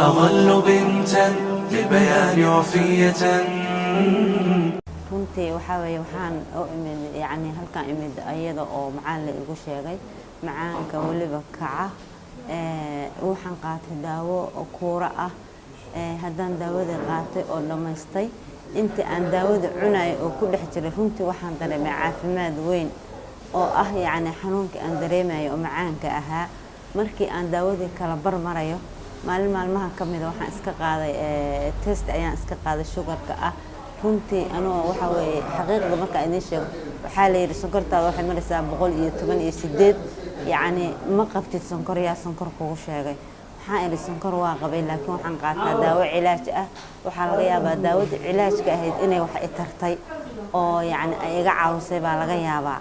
أظل بنتا للبيان وفية. runtii waxaa weeye waxaan u imid yani halkan imid ayada oo macaan la igu sheegay macaanka waliba kaca waxaan qaatay daawo kuura ah haddaan daawadii qaatay oo dhamaystay inta aan daawada cunay oo ku dhex jiray runtii waxaan dareemay caafimaad weyn oo ah yani xanuunka aan dareemayo oo macaanka ahaa markii aan daawadii kala barmarayo maalin maalmaha kamid ah waxaan iska qaaday test ayaan iska qaaday sugarka ah runtii anoo waxa weeye xaqiiqda marka idin sheego waxaa la yiri sonkortaada waxay maraysaa 118 yani ma qabtid sonkor yaa sonkor kugu sheegay waxaan iri sonkor waa qabay laakiin waxaan qaataa daawo cilaaj ah waxaa laga yaabaa daawada cilaajka ahayd inay wax i tartay oo yani ay iga caawisay baa laga yaabaa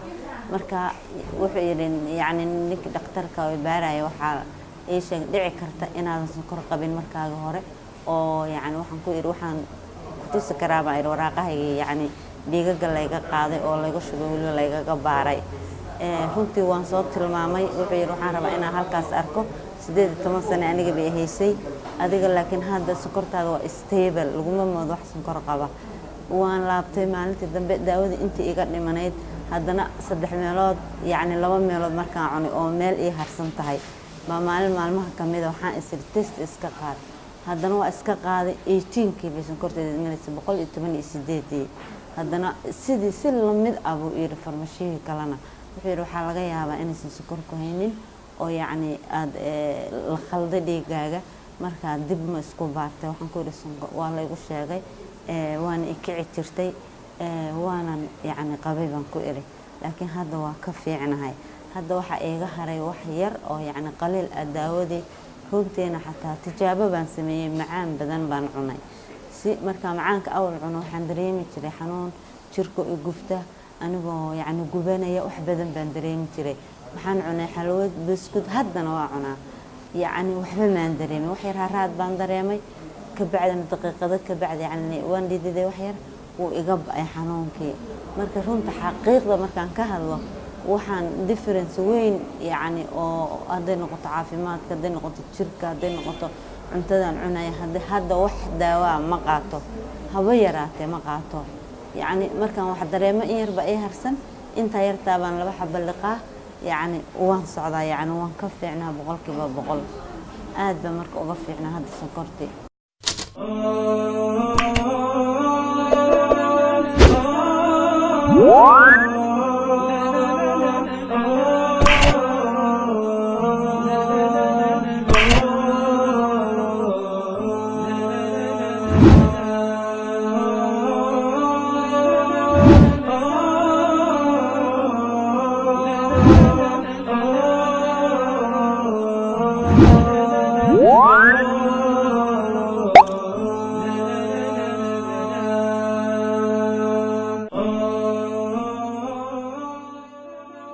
marka wuxuu yiri yani ninka dhakhtarka oo baaraya waxaa ay sheeg dhici karta inaadan sonkor qabin markaaga hore oo yani waxaan ku iri waxaan سكرابا إلى وراقها يعني بيجا لايقا قاضي أو لايقا شغل لايقا باري runtii waan soo tilmaamay wuxuu yiri waxaan rabaa inaan halkaas arko 18 sano aniga bay haysay adiga laakiin hadda sokortaada waa stable laguma moodo wax sonkor qaba waan laabtay maalintii dambe daawada intii iga dhimanayd haddana 3 meelood yani 2 meelood markaan cunay oo meel ii harsan tahay ba maalmaha kamid ah waxaan isir test iska qaad haddana waa iska qaaday 18 kilo sonkorteeda inaysan 118 haddana sidii si lamid ah buu ii farmashiga kalena wuxuu yiri waxaa laga yaabaa inaysan sonkor ku haynin oo yani aad la khalday dhiigaaga marka dib ma isku baartay waxaan ku yiri sonkor waa la igu sheegay waana ikici jirtay waanan yani qabay baan ku iri laakiin hadda waa ka fiicnahay hadda waxa iiga haray wax yar oo yani qaliil ah daawadii runteena xataa tijaabo baan sameeyay macaan badan baan cunay si marka macaanka awal cuno waxaan dareemi jiray xanuun jirka u gubta anigoo yani gubanaya wax badan baan dareemi jiray waxaan cunay xalwad biskud haddana waa cunaa yani waxba maan dareemin wax yar haraad baan dareemay ka bacdina daqiiqado ka bacdi yani waan dhididay wax yar uu iga ba'ay xanuunkii marka runta xaqiiqda markaan ka hadlo waxaan difference weyn yani oo haday noqoto caafimaadka haday noqoto jirka haday noqoto cuntadan cunaya hadda wax daawa ma qaato haba yaraatee ma qaato yani markaan wax dareemo in yarba ay harsan inta yartaa baan laba xabba liqaa yani waan socdaa yani waan ka fiicnaa 100% aad baan marka uga fiicnaa hadda sonkortii